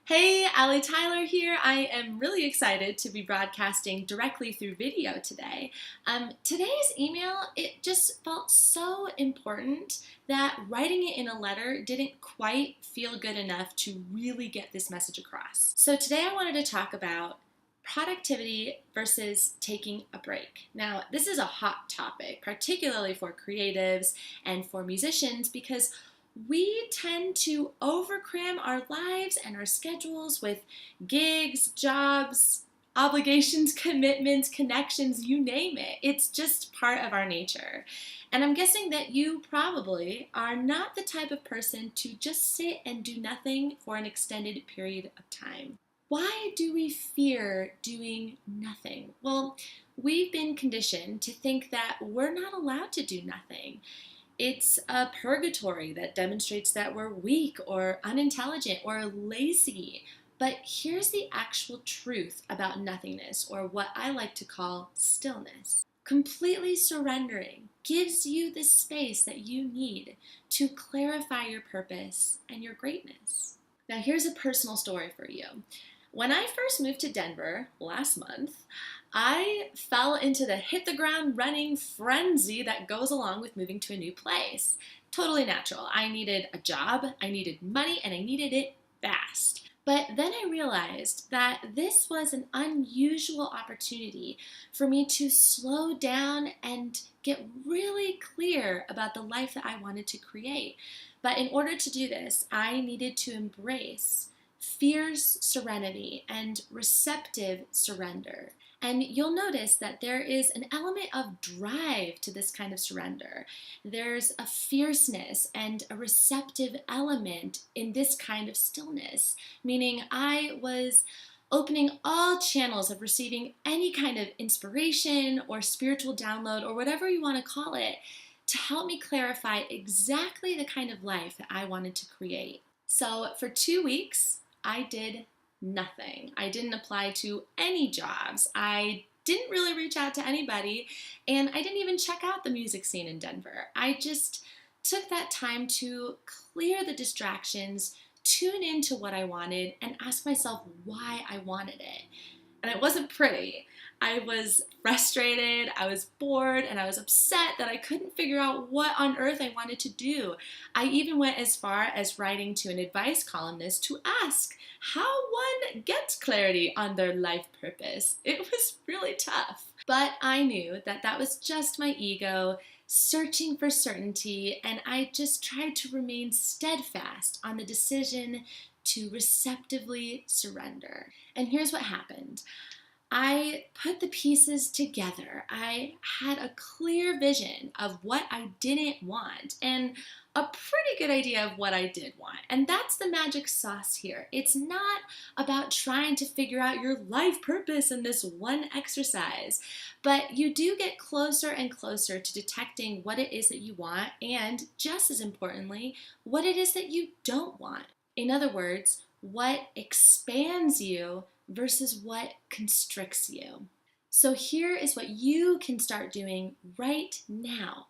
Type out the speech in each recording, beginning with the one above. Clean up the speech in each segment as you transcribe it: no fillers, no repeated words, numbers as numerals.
Hey, Allie Tyler here. I am really excited to be broadcasting directly through video today. Today's email, it just felt so important that writing it in a letter didn't quite feel good enough to really get this message across. So today I wanted to talk about productivity versus taking a break. Now, this is a hot topic, particularly for creatives and for musicians, because we tend to overcram our lives and our schedules with gigs, jobs, obligations, commitments, connections, you name it. It's just part of our nature. And I'm guessing that you probably are not the type of person to just sit and do nothing for an extended period of time. Why do we fear doing nothing? Well, we've been conditioned to think that we're not allowed to do nothing. It's a purgatory that demonstrates that we're weak or unintelligent or lazy. But here's the actual truth about nothingness, or what I like to call stillness. Completely surrendering gives you the space that you need to clarify your purpose and your greatness. Now, here's a personal story for you. When I first moved to Denver last month, I fell into the hit the ground running frenzy that goes along with moving to a new place. Totally natural. I needed a job, I needed money, and I needed it fast. But then I realized that this was an unusual opportunity for me to slow down and get really clear about the life that I wanted to create. But in order to do this, I needed to embrace fierce serenity and receptive surrender. And you'll notice that there is an element of drive to this kind of surrender. There's a fierceness and a receptive element in this kind of stillness, meaning I was opening all channels of receiving any kind of inspiration or spiritual download or whatever you want to call it to help me clarify exactly the kind of life that I wanted to create. So for 2 weeks, I did nothing. I didn't apply to any jobs. I didn't really reach out to anybody, and I didn't even check out the music scene in Denver. I just took that time to clear the distractions, tune into what I wanted, and ask myself why I wanted it. And it wasn't pretty. I was frustrated, I was bored, and I was upset that I couldn't figure out what on earth I wanted to do. I even went as far as writing to an advice columnist to ask how one gets clarity on their life purpose. It was really tough. But I knew that that was just my ego searching for certainty, and I just tried to remain steadfast on the decision to receptively surrender. And here's what happened. I put the pieces together. I had a clear vision of what I didn't want and a pretty good idea of what I did want. And that's the magic sauce here. It's not about trying to figure out your life purpose in this one exercise, but you do get closer and closer to detecting what it is that you want and, just as importantly, what it is that you don't want. In other words, what expands you versus what constricts you. So here is what you can start doing right now.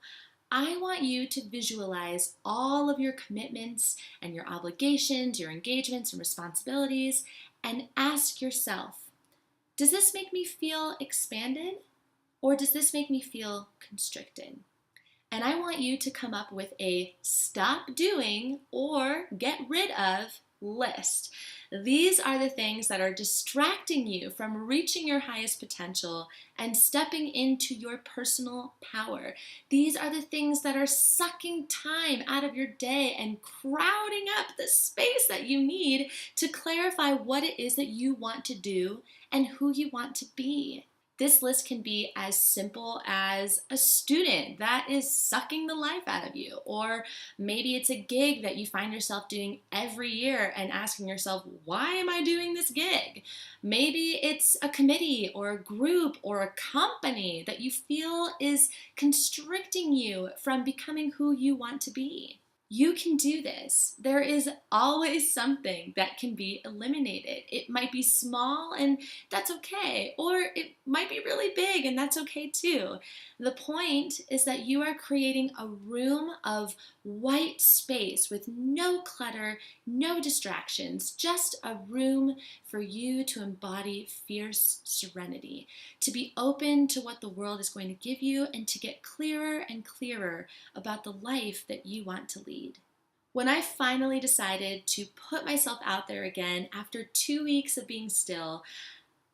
I want you to visualize all of your commitments and your obligations, your engagements and responsibilities, and ask yourself, does this make me feel expanded, or does this make me feel constricted? And I want you to come up with a stop doing or get rid of list. These are the things that are distracting you from reaching your highest potential and stepping into your personal power. These are the things that are sucking time out of your day and crowding up the space that you need to clarify what it is that you want to do and who you want to be. This list can be as simple as a student that is sucking the life out of you, or maybe it's a gig that you find yourself doing every year and asking yourself, why am I doing this gig? Maybe it's a committee or a group or a company that you feel is constricting you from becoming who you want to be. You can do this. There is always something that can be eliminated. It might be small and that's okay, or it might be really big and that's okay too. The point is that you are creating a room of white space with no clutter, no distractions, just a room for you to embody fierce serenity, to be open to what the world is going to give you, and to get clearer and clearer about the life that you want to lead. When I finally decided to put myself out there again after 2 weeks of being still,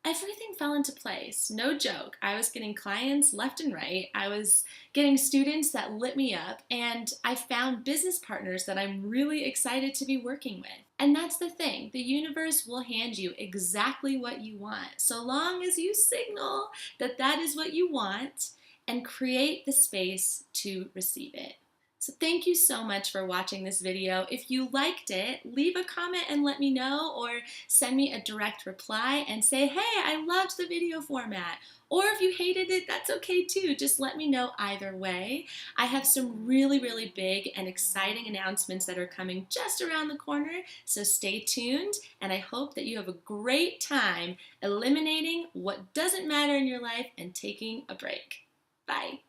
everything fell into place. No joke. I was getting clients left and right. I was getting students that lit me up, and I found business partners that I'm really excited to be working with. And that's the thing. The universe will hand you exactly what you want, so long as you signal that that is what you want and create the space to receive it. So thank you so much for watching this video. If you liked it, leave a comment and let me know, or send me a direct reply and say, hey, I loved the video format. Or if you hated it, that's okay too. Just let me know either way. I have some really, really big and exciting announcements that are coming just around the corner, so stay tuned, and I hope that you have a great time eliminating what doesn't matter in your life and taking a break. Bye.